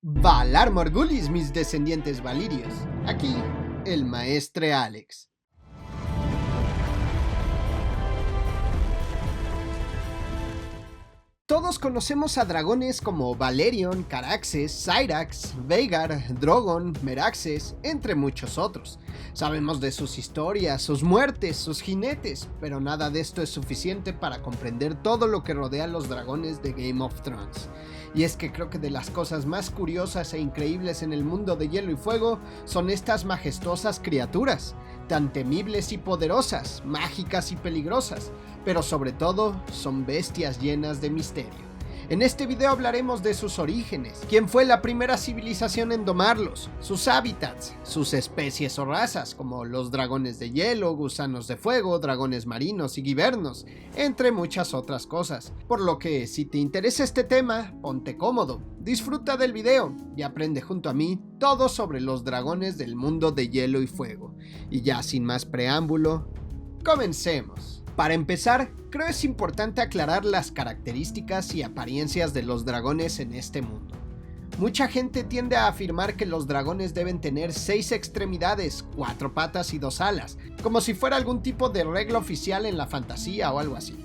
Valar Morghulis, mis descendientes valirios. Aquí, el maestre Alex. Todos conocemos a dragones como Valerion, Caraxes, Syrax, Veigar, Drogon, Meraxes, entre muchos otros. Sabemos de sus historias, sus muertes, sus jinetes, pero nada de esto es suficiente para comprender todo lo que rodea a los dragones de Game of Thrones. Y es que creo que de las cosas más curiosas e increíbles en el mundo de Hielo y Fuego son estas majestuosas criaturas, tan temibles y poderosas, mágicas y peligrosas, pero sobre todo son bestias llenas de misterio. En este video hablaremos de sus orígenes, quién fue la primera civilización en domarlos, sus hábitats, sus especies o razas como los dragones de hielo, gusanos de fuego, dragones marinos y guibernos, entre muchas otras cosas. Por lo que si te interesa este tema, ponte cómodo, disfruta del video y aprende junto a mí todo sobre los dragones del mundo de Hielo y Fuego. Y ya sin más preámbulo, comencemos. Para empezar, creo es importante aclarar las características y apariencias de los dragones en este mundo. Mucha gente tiende a afirmar que los dragones deben tener 6 extremidades, 4 patas y 2 alas, como si fuera algún tipo de regla oficial en la fantasía o algo así.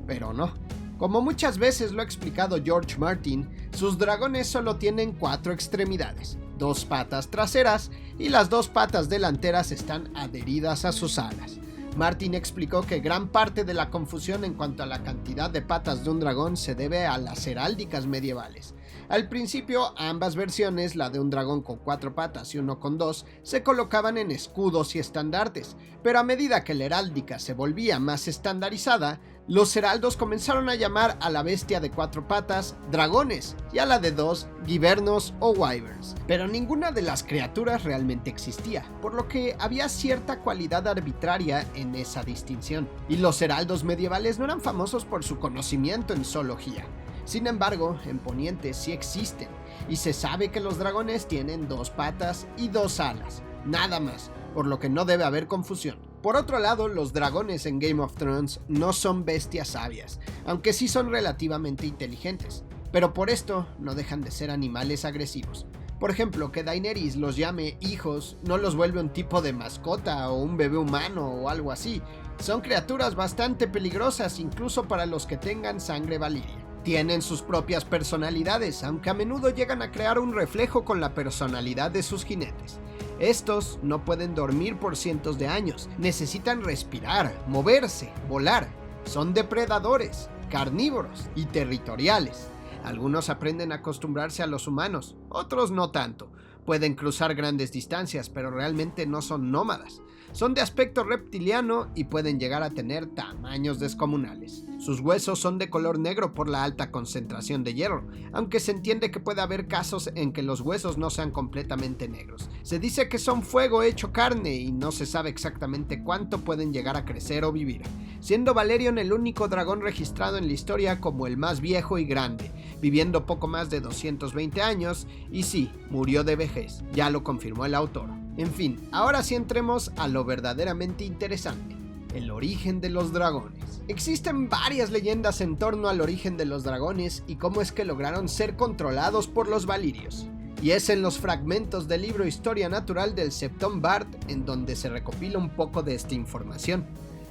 Pero no. Como muchas veces lo ha explicado George Martin, sus dragones solo tienen 4 extremidades, 2 patas traseras y las 2 patas delanteras están adheridas a sus alas. Martin explicó que gran parte de la confusión en cuanto a la cantidad de patas de un dragón se debe a las heráldicas medievales. Al principio, ambas versiones, la de un dragón con 4 patas y uno con 2, se colocaban en escudos y estandartes, pero a medida que la heráldica se volvía más estandarizada, los heraldos comenzaron a llamar a la bestia de 4 patas dragones y a la de 2 guibernos o wyverns, pero ninguna de las criaturas realmente existía, por lo que había cierta cualidad arbitraria en esa distinción, y los heraldos medievales no eran famosos por su conocimiento en zoología. Sin embargo, en Poniente sí existen, y se sabe que los dragones tienen 2 patas y 2 alas, nada más, por lo que no debe haber confusión. Por otro lado, los dragones en Game of Thrones no son bestias sabias, aunque sí son relativamente inteligentes, pero por esto no dejan de ser animales agresivos. Por ejemplo, que Daenerys los llame hijos no los vuelve un tipo de mascota o un bebé humano o algo así. Son criaturas bastante peligrosas incluso para los que tengan sangre valiria. Tienen sus propias personalidades, aunque a menudo llegan a crear un reflejo con la personalidad de sus jinetes. Estos no pueden dormir por cientos de años, necesitan respirar, moverse, volar. Son depredadores, carnívoros y territoriales. Algunos aprenden a acostumbrarse a los humanos, otros no tanto. Pueden cruzar grandes distancias, pero realmente no son nómadas. Son de aspecto reptiliano y pueden llegar a tener tamaños descomunales. Sus huesos son de color negro por la alta concentración de hierro, aunque se entiende que puede haber casos en que los huesos no sean completamente negros. Se dice que son fuego hecho carne y no se sabe exactamente cuánto pueden llegar a crecer o vivir, siendo Valerion el único dragón registrado en la historia como el más viejo y grande, viviendo poco más de 220 años y sí, murió de vejez, ya lo confirmó el autor. En fin, ahora sí entremos a lo verdaderamente interesante, el origen de los dragones. Existen varias leyendas en torno al origen de los dragones y cómo es que lograron ser controlados por los valirios. Y es en los fragmentos del libro Historia Natural del Septon Bard en donde se recopila un poco de esta información.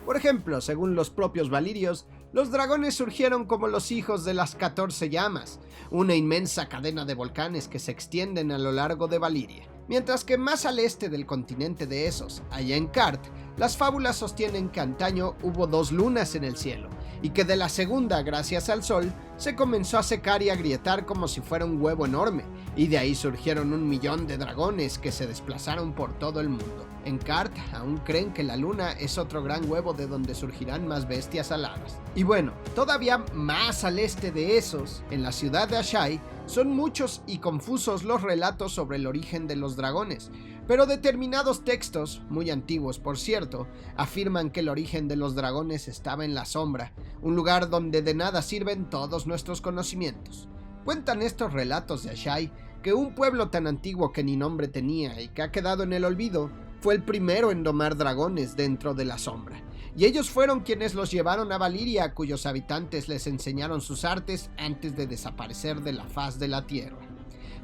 Por ejemplo, según los propios valirios, los dragones surgieron como los hijos de las 14 llamas, una inmensa cadena de volcanes que se extienden a lo largo de Valiria. Mientras que más al este del continente de Essos, allá en Kart, las fábulas sostienen que antaño hubo 2 lunas en el cielo, y que de la segunda, gracias al sol, se comenzó a secar y agrietar como si fuera un huevo enorme, y de ahí surgieron 1.000.000 de dragones que se desplazaron por todo el mundo. En Kart aún creen que la luna es otro gran huevo de donde surgirán más bestias aladas. Y bueno, todavía más al este de Essos, en la ciudad de Asshai, son muchos y confusos los relatos sobre el origen de los dragones, pero determinados textos, muy antiguos por cierto, afirman que el origen de los dragones estaba en la sombra, un lugar donde de nada sirven todos nuestros conocimientos. Cuentan estos relatos de Asshai que un pueblo tan antiguo que ni nombre tenía y que ha quedado en el olvido, fue el primero en domar dragones dentro de la sombra, y ellos fueron quienes los llevaron a Valiria, cuyos habitantes les enseñaron sus artes antes de desaparecer de la faz de la tierra.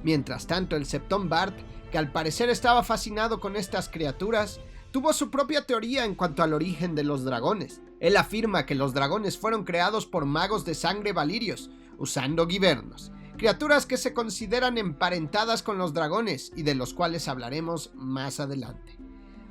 Mientras tanto, el Septon Bard, que al parecer estaba fascinado con estas criaturas, tuvo su propia teoría en cuanto al origen de los dragones. Él afirma que los dragones fueron creados por magos de sangre valirios, usando guibernos, criaturas que se consideran emparentadas con los dragones y de los cuales hablaremos más adelante.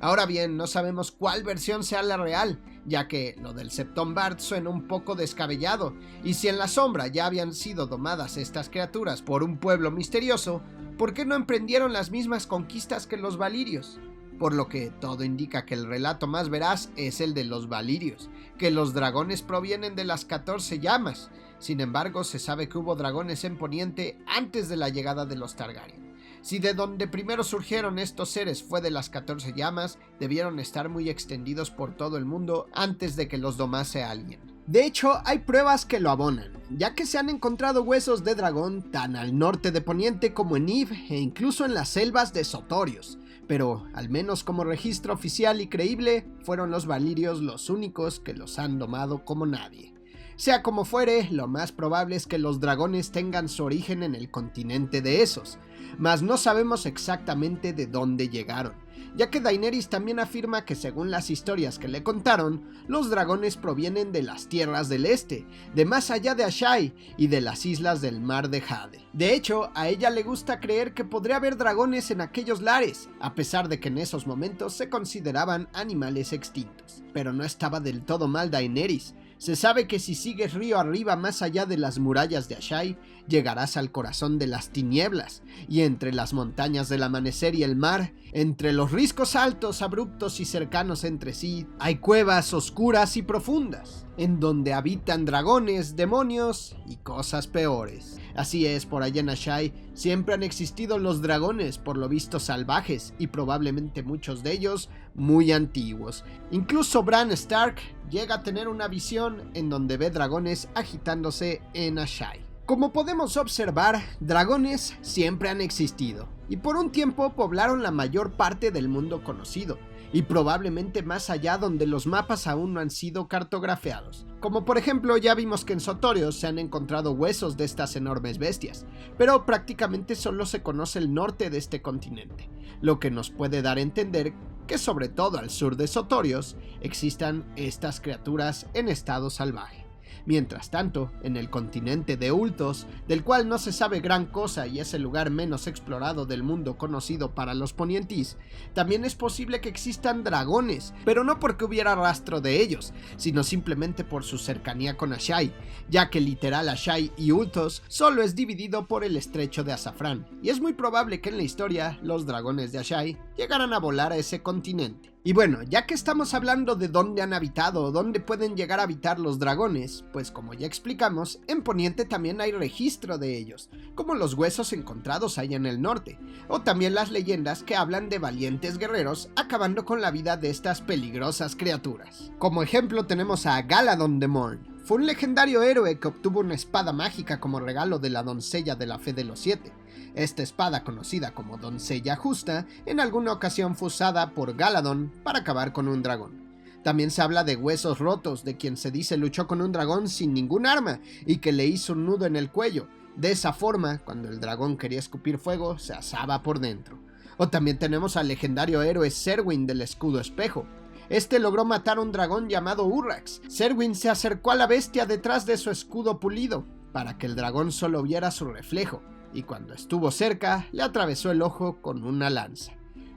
Ahora bien, no sabemos cuál versión sea la real, ya que lo del Septon Bard suena un poco descabellado, y si en la sombra ya habían sido domadas estas criaturas por un pueblo misterioso, ¿por qué no emprendieron las mismas conquistas que los valirios? Por lo que todo indica que el relato más veraz es el de los valirios, que los dragones provienen de las 14 llamas. Sin embargo, se sabe que hubo dragones en Poniente antes de la llegada de los Targaryen. Si de donde primero surgieron estos seres fue de las 14 llamas, debieron estar muy extendidos por todo el mundo antes de que los domase alguien. De hecho, hay pruebas que lo abonan, ya que se han encontrado huesos de dragón tan al norte de Poniente como en Eve e incluso en las selvas de Sotorios. Pero, al menos como registro oficial y creíble, fueron los valirios los únicos que los han domado como nadie. Sea como fuere, lo más probable es que los dragones tengan su origen en el continente de Essos, mas no sabemos exactamente de dónde llegaron, ya que Daenerys también afirma que según las historias que le contaron, los dragones provienen de las tierras del este, de más allá de Asshai y de las islas del mar de Jade. De hecho, a ella le gusta creer que podría haber dragones en aquellos lares, a pesar de que en esos momentos se consideraban animales extintos. Pero no estaba del todo mal Daenerys. Se sabe que si sigues río arriba más allá de las murallas de Asshai, llegarás al corazón de las tinieblas, y entre las montañas del amanecer y el mar, entre los riscos altos, abruptos y cercanos entre sí, hay cuevas oscuras y profundas, en donde habitan dragones, demonios y cosas peores. Así es, por allá en Asshai siempre han existido los dragones, por lo visto salvajes, y probablemente muchos de ellos muy antiguos. Incluso Bran Stark llega a tener una visión en donde ve dragones agitándose en Asshai. Como podemos observar, dragones siempre han existido, y por un tiempo poblaron la mayor parte del mundo conocido, y probablemente más allá donde los mapas aún no han sido cartografiados. Como por ejemplo, ya vimos que en Sotorios se han encontrado huesos de estas enormes bestias, pero prácticamente solo se conoce el norte de este continente, lo que nos puede dar a entender que sobre todo al sur de Sotorios existan estas criaturas en estado salvaje. Mientras tanto, en el continente de Ultos, del cual no se sabe gran cosa y es el lugar menos explorado del mundo conocido para los ponientís, también es posible que existan dragones, pero no porque hubiera rastro de ellos, sino simplemente por su cercanía con Asshai, ya que literal Asshai y Ultos solo es dividido por el estrecho de Azafrán, y es muy probable que en la historia los dragones de Asshai llegaran a volar a ese continente. Y bueno, ya que estamos hablando de dónde han habitado o dónde pueden llegar a habitar los dragones, pues como ya explicamos, en Poniente también hay registro de ellos, como los huesos encontrados allá en el norte, o también las leyendas que hablan de valientes guerreros acabando con la vida de estas peligrosas criaturas. Como ejemplo tenemos a Galadon de Morn. Fue un legendario héroe que obtuvo una espada mágica como regalo de la doncella de la Fe de los Siete. Esta espada, conocida como Doncella Justa, en alguna ocasión fue usada por Galadon para acabar con un dragón. También se habla de Huesos Rotos, de quien se dice luchó con un dragón sin ningún arma y que le hizo un nudo en el cuello. De esa forma, cuando el dragón quería escupir fuego, se asaba por dentro. O también tenemos al legendario héroe Serwyn del Escudo Espejo. Este logró matar a un dragón llamado Urrax. Serwyn se acercó a la bestia detrás de su escudo pulido, para que el dragón solo viera su reflejo, y cuando estuvo cerca, le atravesó el ojo con una lanza.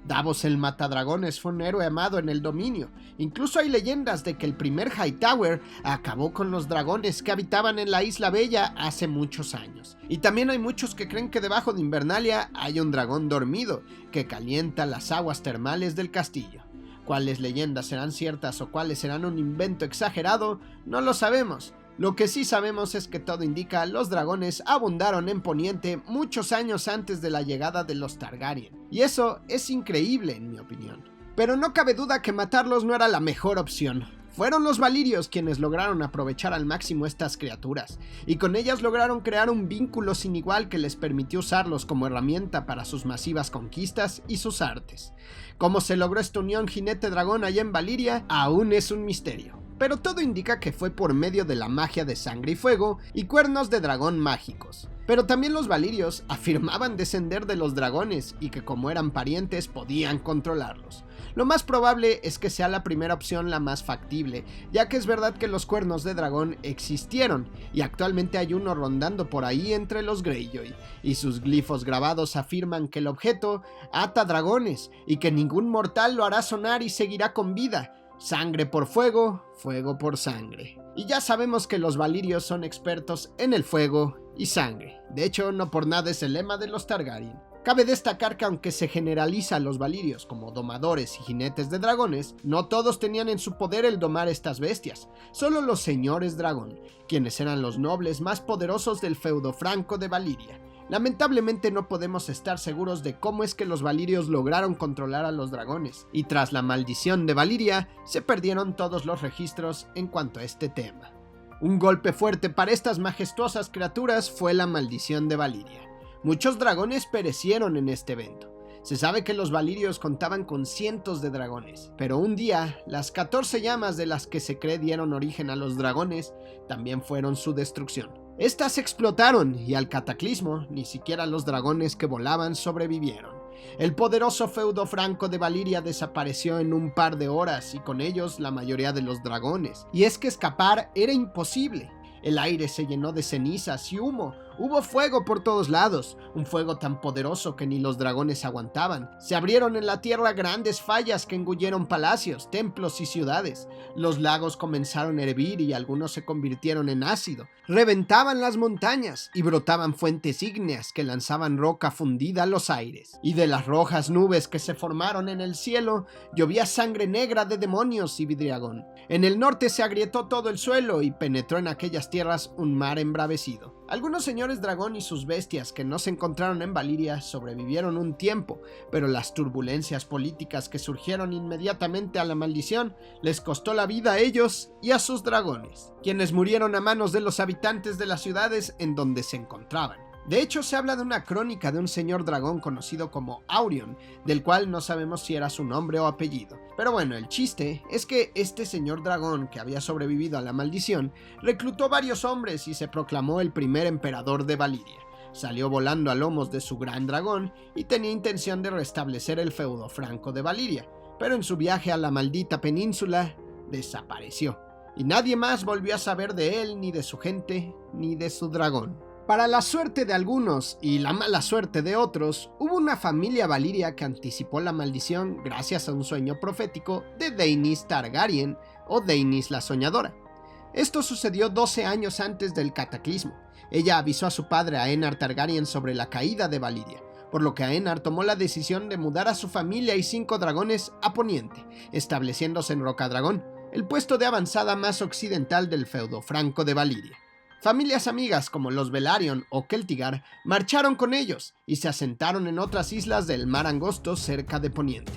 Davos el Matadragones fue un héroe amado en el dominio. Incluso hay leyendas de que el primer Hightower acabó con los dragones que habitaban en la Isla Bella hace muchos años. Y también hay muchos que creen que debajo de Invernalia hay un dragón dormido que calienta las aguas termales del castillo. ¿Cuáles leyendas serán ciertas o cuáles serán un invento exagerado? No lo sabemos. Lo que sí sabemos es que todo indica los dragones abundaron en Poniente muchos años antes de la llegada de los Targaryen. Y eso es increíble en mi opinión. Pero no cabe duda que matarlos no era la mejor opción. Fueron los valirios quienes lograron aprovechar al máximo estas criaturas, y con ellas lograron crear un vínculo sin igual que les permitió usarlos como herramienta para sus masivas conquistas y sus artes. Cómo se logró esta unión jinete-dragón allá en Valyria aún es un misterio, pero todo indica que fue por medio de la magia de sangre y fuego y cuernos de dragón mágicos. Pero también los valirios afirmaban descender de los dragones y que como eran parientes podían controlarlos. Lo más probable es que sea la primera opción la más factible, ya que es verdad que los cuernos de dragón existieron y actualmente hay uno rondando por ahí entre los Greyjoy, y sus glifos grabados afirman que el objeto ata dragones y que ningún mortal lo hará sonar y seguirá con vida. Sangre por fuego, fuego por sangre. Y ya sabemos que los valirios son expertos en el fuego y sangre. De hecho, no por nada es el lema de los Targaryen. Cabe destacar que aunque se generaliza a los valirios como domadores y jinetes de dragones, no todos tenían en su poder el domar estas bestias, solo los señores dragón, quienes eran los nobles más poderosos del feudo franco de Valiria. Lamentablemente no podemos estar seguros de cómo es que los valirios lograron controlar a los dragones, y tras la maldición de Valiria, se perdieron todos los registros en cuanto a este tema. Un golpe fuerte para estas majestuosas criaturas fue la maldición de Valiria. Muchos dragones perecieron en este evento. Se sabe que los valirios contaban con cientos de dragones, pero un día, las 14 llamas de las que se cree dieron origen a los dragones también fueron su destrucción. Estas explotaron y al cataclismo ni siquiera los dragones que volaban sobrevivieron. El poderoso feudo franco de Valiria desapareció en un par de horas y con ellos la mayoría de los dragones. Y es que escapar era imposible. El aire se llenó de cenizas y humo. Hubo fuego por todos lados, un fuego tan poderoso que ni los dragones aguantaban. Se abrieron en la tierra grandes fallas que engulleron palacios, templos y ciudades. Los lagos comenzaron a hervir y algunos se convirtieron en ácido. Reventaban las montañas y brotaban fuentes ígneas que lanzaban roca fundida a los aires. Y de las rojas nubes que se formaron en el cielo, llovía sangre negra de demonios y vidriagón. En el norte se agrietó todo el suelo y penetró en aquellas tierras un mar embravecido. Algunos señores dragón y sus bestias que no se encontraron en Valiria sobrevivieron un tiempo, pero las turbulencias políticas que surgieron inmediatamente a la maldición les costó la vida a ellos y a sus dragones, quienes murieron a manos de los habitantes de las ciudades en donde se encontraban. De hecho, se habla de una crónica de un señor dragón conocido como Aurion, del cual no sabemos si era su nombre o apellido. Pero bueno, el chiste es que este señor dragón, que había sobrevivido a la maldición, reclutó varios hombres y se proclamó el primer emperador de Valiria. Salió volando a lomos de su gran dragón y tenía intención de restablecer el feudo franco de Valiria, pero en su viaje a la maldita península, desapareció. Y nadie más volvió a saber de él, ni de su gente, ni de su dragón. Para la suerte de algunos y la mala suerte de otros, hubo una familia valiria que anticipó la maldición gracias a un sueño profético de Daenerys Targaryen o Daenerys la Soñadora. Esto sucedió 12 años antes del cataclismo. Ella avisó a su padre Aenar Targaryen sobre la caída de Valiria, por lo que Aenar tomó la decisión de mudar a su familia y 5 dragones a Poniente, estableciéndose en Rocadragón, el puesto de avanzada más occidental del feudo franco de Valiria. Familias amigas como los Velaryon o Celtigar marcharon con ellos y se asentaron en otras islas del Mar Angosto cerca de Poniente.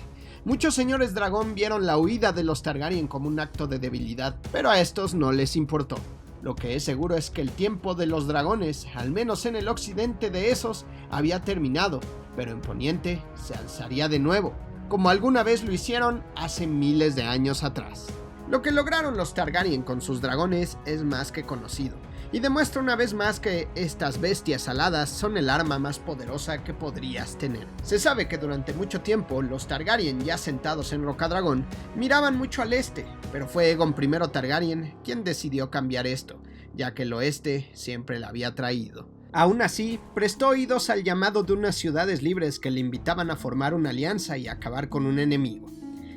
Muchos señores dragón vieron la huida de los Targaryen como un acto de debilidad, pero a estos no les importó. Lo que es seguro es que el tiempo de los dragones, al menos en el occidente de esos, había terminado, pero en Poniente se alzaría de nuevo, como alguna vez lo hicieron hace miles de años atrás. Lo que lograron los Targaryen con sus dragones es más que conocido, y demuestra una vez más que estas bestias aladas son el arma más poderosa que podrías tener. Se sabe que durante mucho tiempo los Targaryen, ya sentados en Rocadragón, miraban mucho al este, pero fue Aegon I Targaryen quien decidió cambiar esto, ya que el oeste siempre la había traído. Aún así, prestó oídos al llamado de unas ciudades libres que le invitaban a formar una alianza y acabar con un enemigo.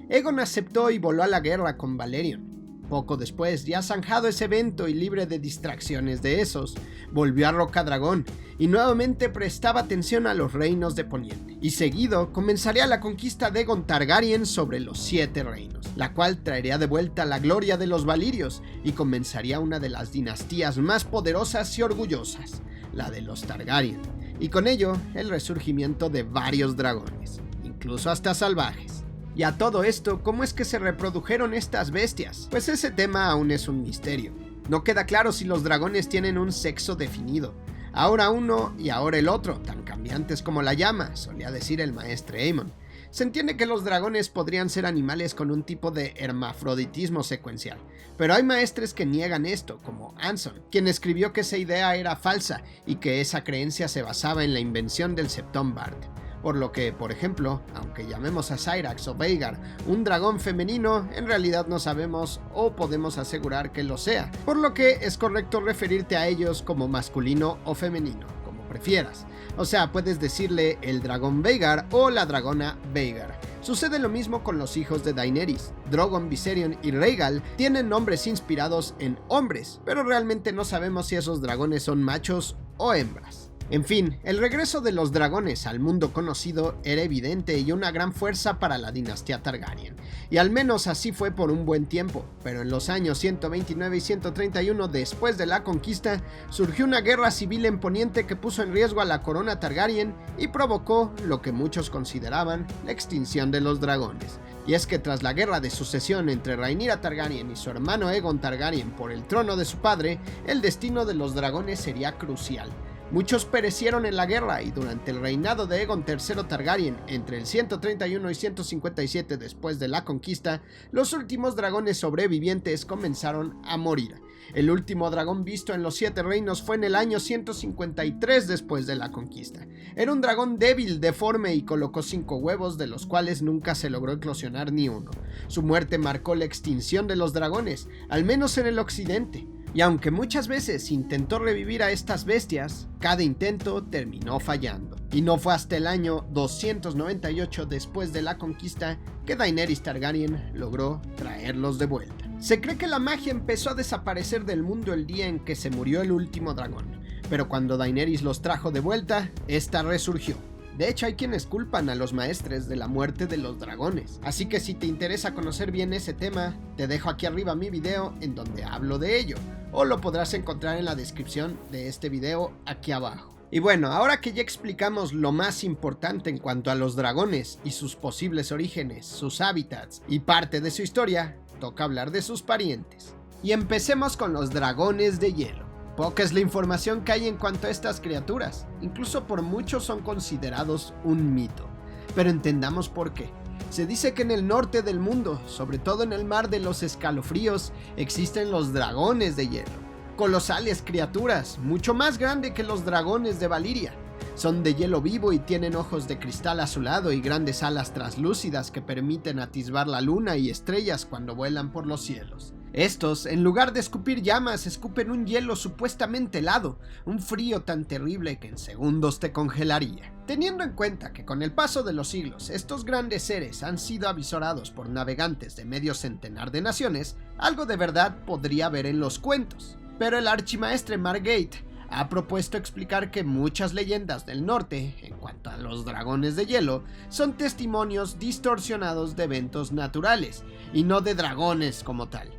Aegon aceptó y voló a la guerra con Valerion. Poco después, ya zanjado ese evento y libre de distracciones de esos, volvió a Rocadragón y nuevamente prestaba atención a los reinos de Poniente. Y seguido comenzaría la conquista de Aegon Targaryen sobre los 7 reinos, la cual traería de vuelta la gloria de los valirios y comenzaría una de las dinastías más poderosas y orgullosas, la de los Targaryen, y con ello el resurgimiento de varios dragones, incluso hasta salvajes. Y a todo esto, ¿cómo es que se reprodujeron estas bestias? Pues ese tema aún es un misterio. No queda claro si los dragones tienen un sexo definido. Ahora uno y ahora el otro, tan cambiantes como la llama, solía decir el maestre Aemon. Se entiende que los dragones podrían ser animales con un tipo de hermafroditismo secuencial, pero hay maestres que niegan esto, como Anson, quien escribió que esa idea era falsa y que esa creencia se basaba en la invención del Septon Bard. Por lo que, por ejemplo, aunque llamemos a Cyrax o Veigar un dragón femenino, en realidad no sabemos o podemos asegurar que lo sea, por lo que es correcto referirte a ellos como masculino o femenino, como prefieras. O sea, puedes decirle el dragón Veigar o la dragona Veigar. Sucede lo mismo con los hijos de Daenerys. Drogon, Viserion y Rhaegal tienen nombres inspirados en hombres, pero realmente no sabemos si esos dragones son machos o hembras. En fin, el regreso de los dragones al mundo conocido era evidente y una gran fuerza para la dinastía Targaryen, y al menos así fue por un buen tiempo, pero en los años 129 y 131 después de la conquista, surgió una guerra civil en Poniente que puso en riesgo a la corona Targaryen y provocó lo que muchos consideraban la extinción de los dragones. Y es que tras la guerra de sucesión entre Rhaenyra Targaryen y su hermano Aegon Targaryen por el trono de su padre, el destino de los dragones sería crucial. Muchos perecieron en la guerra y durante el reinado de Aegon III Targaryen, entre el 131 y 157 después de la conquista, los últimos dragones sobrevivientes comenzaron a morir. El último dragón visto en los 7 reinos fue en el año 153 después de la conquista. Era un dragón débil, deforme y colocó 5 huevos, de los cuales nunca se logró eclosionar ni uno. Su muerte marcó la extinción de los dragones, al menos en el occidente. Y aunque muchas veces intentó revivir a estas bestias, cada intento terminó fallando. Y no fue hasta el año 298 después de la conquista que Daenerys Targaryen logró traerlos de vuelta. Se cree que la magia empezó a desaparecer del mundo el día en que se murió el último dragón, pero cuando Daenerys los trajo de vuelta, esta resurgió. De hecho, hay quienes culpan a los maestres de la muerte de los dragones, así que si te interesa conocer bien ese tema, te dejo aquí arriba mi video en donde hablo de ello, o lo podrás encontrar en la descripción de este video aquí abajo. Y bueno, ahora que ya explicamos lo más importante en cuanto a los dragones y sus posibles orígenes, sus hábitats y parte de su historia, toca hablar de sus parientes. Y empecemos con los dragones de hielo. Poca es la información que hay en cuanto a estas criaturas, incluso por muchos son considerados un mito. Pero entendamos por qué. Se dice que en el norte del mundo, sobre todo en el mar de los escalofríos, existen los dragones de hielo. Colosales criaturas, mucho más grandes que los dragones de Valyria. Son de hielo vivo y tienen ojos de cristal azulado y grandes alas translúcidas que permiten atisbar la luna y estrellas cuando vuelan por los cielos. Estos, en lugar de escupir llamas, escupen un hielo supuestamente helado, un frío tan terrible que en segundos te congelaría. Teniendo en cuenta que con el paso de los siglos estos grandes seres han sido avisorados por navegantes de medio centenar de naciones, algo de verdad podría haber en los cuentos. Pero el archimaestre Margate ha propuesto explicar que muchas leyendas del norte, en cuanto a los dragones de hielo, son testimonios distorsionados de eventos naturales, y no de dragones como tal.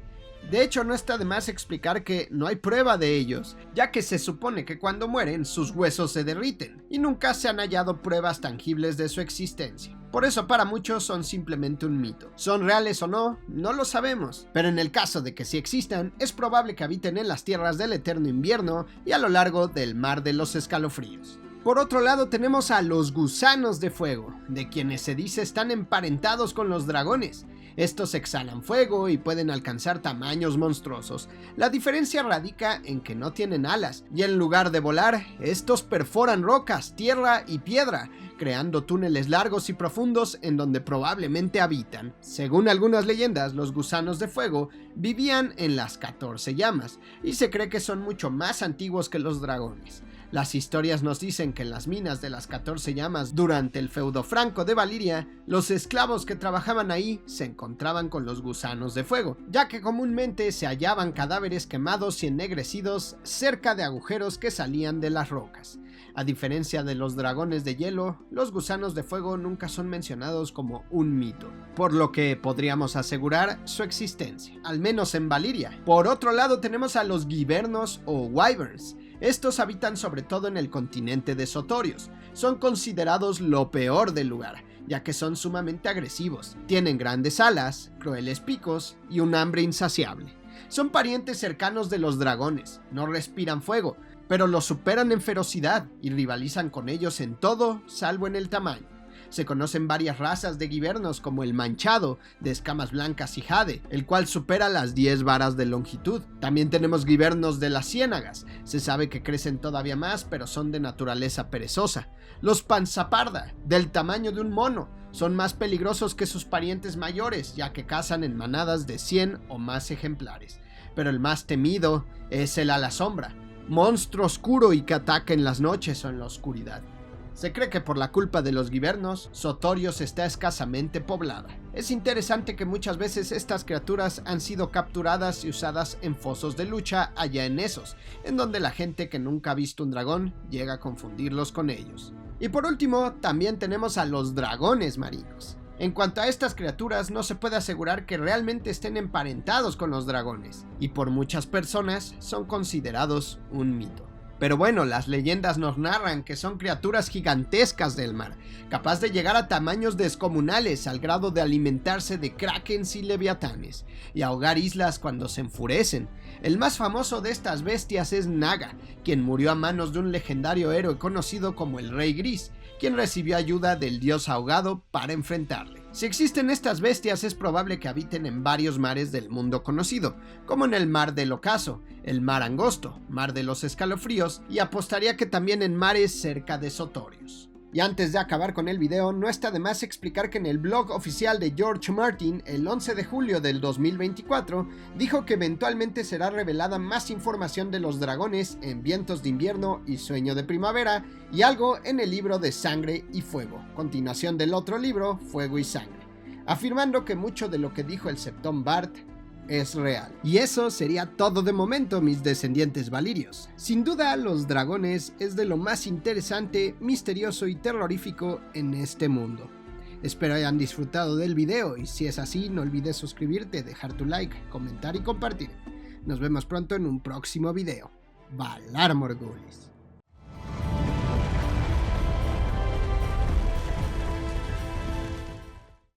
De hecho, no está de más explicar que no hay prueba de ellos, ya que se supone que cuando mueren sus huesos se derriten, y nunca se han hallado pruebas tangibles de su existencia. Por eso para muchos son simplemente un mito. ¿Son reales o no? No lo sabemos, pero en el caso de que sí existan, es probable que habiten en las tierras del eterno invierno y a lo largo del mar de los escalofríos. Por otro lado tenemos a los gusanos de fuego, de quienes se dice están emparentados con los dragones. Estos exhalan fuego y pueden alcanzar tamaños monstruosos. La diferencia radica en que no tienen alas, y en lugar de volar, estos perforan rocas, tierra y piedra, creando túneles largos y profundos en donde probablemente habitan. Según algunas leyendas, los gusanos de fuego vivían en las 14 llamas, y se cree que son mucho más antiguos que los dragones. Las historias nos dicen que en las minas de las 14 llamas durante el feudo franco de Valyria, los esclavos que trabajaban ahí se encontraban con los gusanos de fuego, ya que comúnmente se hallaban cadáveres quemados y ennegrecidos cerca de agujeros que salían de las rocas. A diferencia de los dragones de hielo, los gusanos de fuego nunca son mencionados como un mito, por lo que podríamos asegurar su existencia, al menos en Valyria. Por otro lado tenemos a los givernos o wyverns. Estos habitan sobre todo en el continente de Sotorios. Son considerados lo peor del lugar, ya que son sumamente agresivos. Tienen grandes alas, crueles picos y un hambre insaciable. Son parientes cercanos de los dragones, no respiran fuego, pero los superan en ferocidad y rivalizan con ellos en todo salvo en el tamaño. Se conocen varias razas de guibernos como el manchado, de escamas blancas y jade, el cual supera las 10 varas de longitud. También tenemos guibernos de las ciénagas, se sabe que crecen todavía más pero son de naturaleza perezosa. Los panzaparda, del tamaño de un mono, son más peligrosos que sus parientes mayores ya que cazan en manadas de 100 o más ejemplares. Pero el más temido es el alasombra, monstruo oscuro y que ataca en las noches o en la oscuridad. Se cree que por la culpa de los guibernos, Sotorios está escasamente poblada. Es interesante que muchas veces estas criaturas han sido capturadas y usadas en fosos de lucha allá en Essos, en donde la gente que nunca ha visto un dragón llega a confundirlos con ellos. Y por último, también tenemos a los dragones marinos. En cuanto a estas criaturas, no se puede asegurar que realmente estén emparentados con los dragones, y por muchas personas son considerados un mito. Pero bueno, las leyendas nos narran que son criaturas gigantescas del mar, capaz de llegar a tamaños descomunales al grado de alimentarse de krakens y leviatanes, y ahogar islas cuando se enfurecen. El más famoso de estas bestias es Naga, quien murió a manos de un legendario héroe conocido como el Rey Gris, quien recibió ayuda del dios ahogado para enfrentarle. Si existen estas bestias es probable que habiten en varios mares del mundo conocido, como en el mar del Ocaso, el mar Angosto, mar de los Escalofríos y apostaría que también en mares cerca de Sotorios. Y antes de acabar con el video, no está de más explicar que en el blog oficial de George Martin, el 11 de julio del 2024, dijo que eventualmente será revelada más información de los dragones en Vientos de Invierno y Sueño de Primavera, y algo en el libro de Sangre y Fuego, continuación del otro libro, Fuego y Sangre, afirmando que mucho de lo que dijo el Septón Bart es real. Y eso sería todo de momento, mis descendientes valirios. Sin duda, los dragones es de lo más interesante, misterioso y terrorífico en este mundo. Espero hayan disfrutado del video y si es así, no olvides suscribirte, dejar tu like, comentar y compartir. Nos vemos pronto en un próximo video. Valar Morghulis.